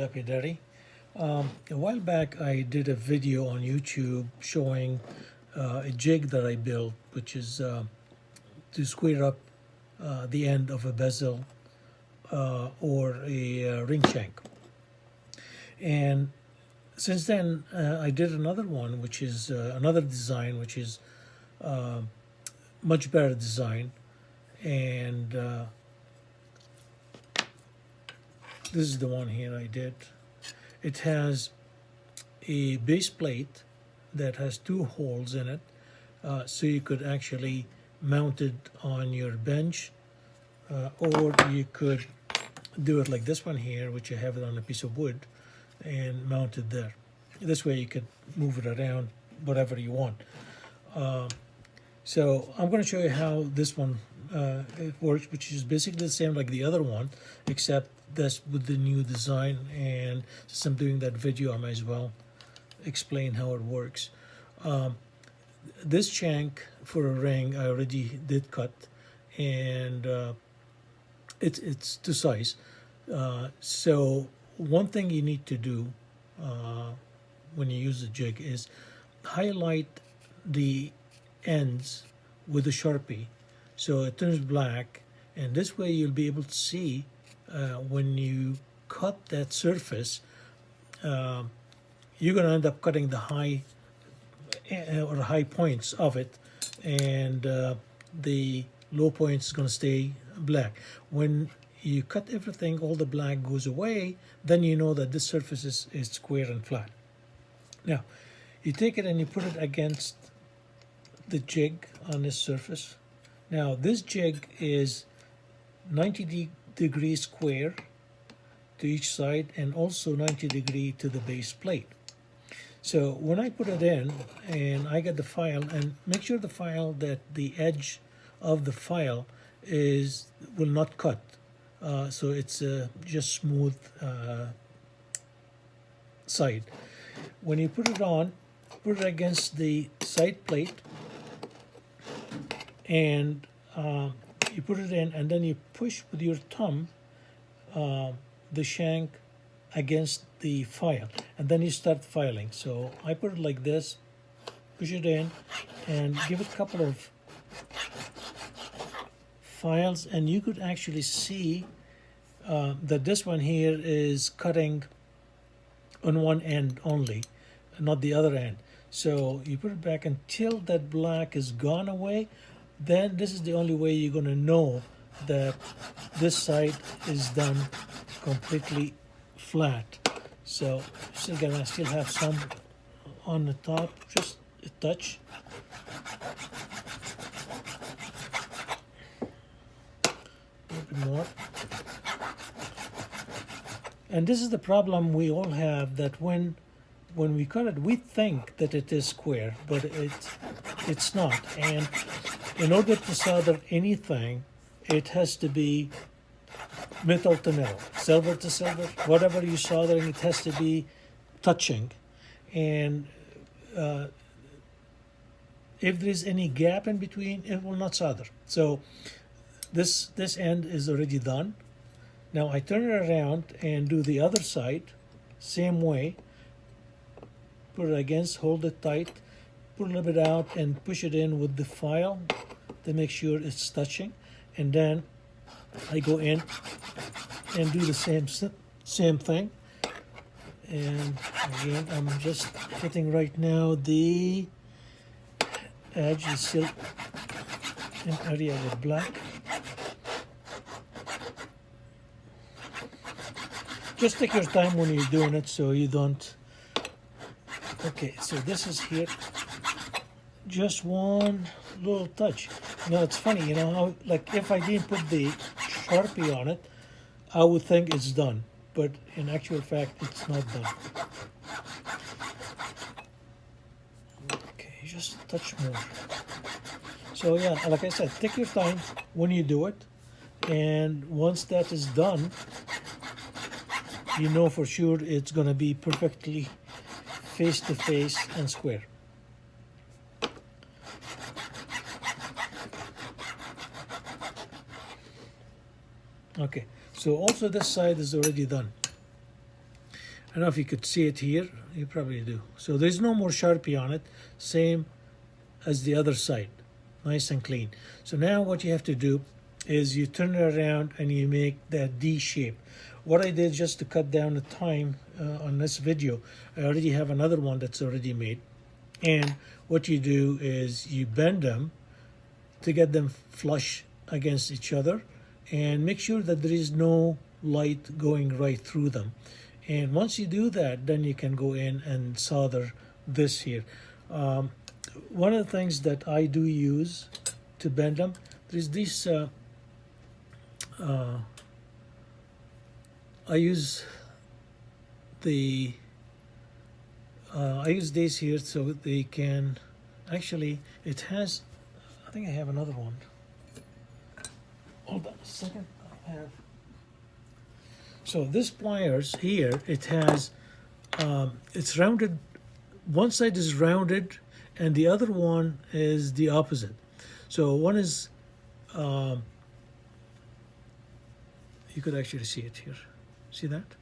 lapidary. A while back I did a video on YouTube showing a jig that I built, which is to square up the end of a bezel or a ring shank. And since then I did another one, which is another design, which is much better design. And this is the one here I did. It has a base plate that has two holes in it, so you could actually mount it on your bench, or you could do it like this one here, which you have it on a piece of wood and mount it there. This way you could move it around whatever you want. So I'm going to show you how this one it works, which is basically the same like the other one, except that's with the new design. And since I'm doing that video, I might as well explain how it works. This shank for a ring I already did cut, and it's to size. So one thing you need to do when you use the jig is highlight the ends with a Sharpie so it turns black, and this way you'll be able to see when you cut that surface, you're going to end up cutting the high points of it, and the low points is going to stay black. When you cut everything, all the black goes away, then you know that this surface is square and flat. Now you take it and you put it against the jig on this surface. Now this jig is 90 degrees square to each side, and also 90 degree to the base plate. So when I put it in and I get the file, and make sure the file that the edge of the file will not cut, so it's just smooth side. When you put it on, put it against the side plate, and you put it in, and then you push with your thumb the shank against the file, and then you start filing. So I put it like this, push it in, and give it a couple of files, and you could actually see that this one here is cutting on one end only, not the other end. So you put it back until that black is gone away. Then this is the only way you're going to know that this side is done completely flat. So still gonna have some on the top, just a touch. A little bit more. And this is the problem we all have, that when we cut it, we think that it is square, but it's not. And in order to solder anything, it has to be metal to metal, silver to silver, whatever you're soldering, it has to be touching. And if there's any gap in between, it will not solder. So this end is already done. Now I turn it around and do the other side, same way. Put it against, hold it tight, put a little bit out, and push it in with the file to make sure it's touching. And then I go in and do the same thing. And again, I'm just hitting right now. The edge is still an area with black. Just take your time when you're doing it, so you don't. Okay, so this is here. Just one little touch. Now it's funny, you know, how, like, if I didn't put the Sharpie on it, I would think it's done, but in actual fact, it's not done. Okay, just a touch more. So yeah, like I said, take your time when you do it, and once that is done, you know for sure it's going to be perfectly face to face and square. Okay, so also this side is already done. don't know if you could see it here. You probably do. So there's no more Sharpie on it. Same as the other side. Nice and clean. So now what you have to do is you turn it around and you make that D shape. What I did just to cut down the time on this video, I already have another one that's already made. And what you do is you bend them to get them flush against each other and make sure that there is no light going right through them. And once you do that, then you can go in and solder this here. One of the things that I do use to bend them, there's this, I use these here so they can, actually it has, I think I have another one. Hold on a second. I have. So this pliers here, it has, it's rounded. One side is rounded, and the other one is the opposite. So one is, you could actually see it here. See that?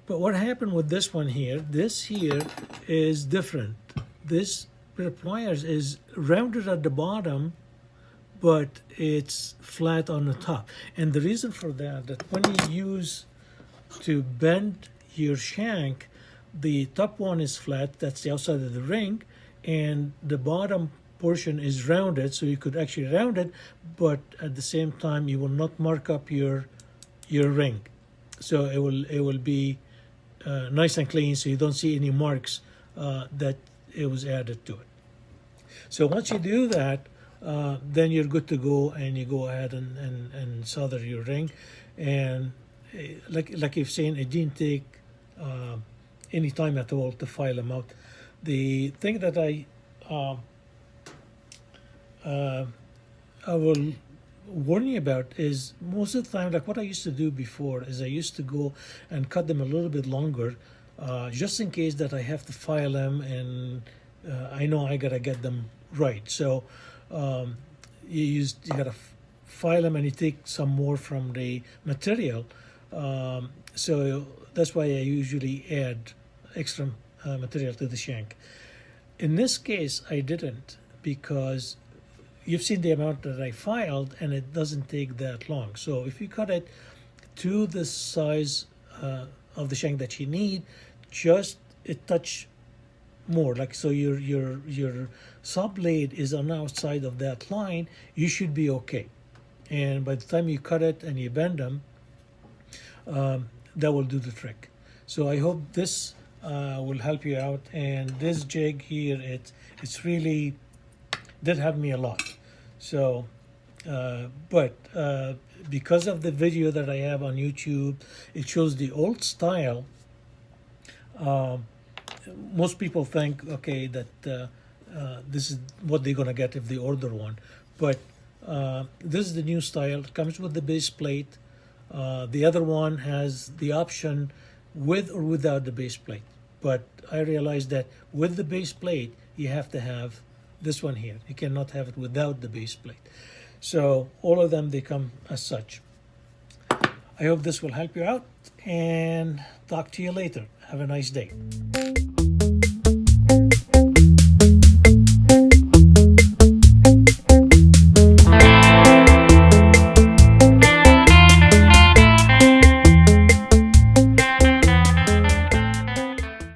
But what happened with this one here? This here is different. This pair of pliers is rounded at the bottom, but it's flat on the top. And the reason for that when you use to bend your shank, the top one is flat, that's the outside of the ring, and the bottom portion is rounded, so you could actually round it, but at the same time you will not mark up your ring. So it will be nice and clean, so you don't see any marks that it was added to it. So once you do that, then you're good to go, and you go ahead and solder your ring. And like you've seen, it didn't take any time at all to file them out. The thing that I will warn you about is most of the time, like what I used to do before is I used to go and cut them a little bit longer, just in case that I have to file them, and I know I gotta get them right. So you gotta file them, and you take some more from the material. So that's why I usually add extra material to the shank. In this case, I didn't, because you've seen the amount that I filed, and it doesn't take that long. So if you cut it to the size of the shank that you need, just a touch more, like so your saw blade is on the outside of that line, you should be okay. And by the time you cut it and you bend them, that will do the trick. So I hope this will help you out. And this jig here, it's really did help me a lot. So but because of the video that I have on YouTube, it shows the old style. Most people think, okay, that this is what they're gonna get if they order one, but this is the new style. It comes with the base plate. The other one has the option with or without the base plate, but I realized that with the base plate you have to have this one here. You cannot have it without the base plate. So all of them, they come as such. I hope this will help you out, and talk to you later. Have a nice day.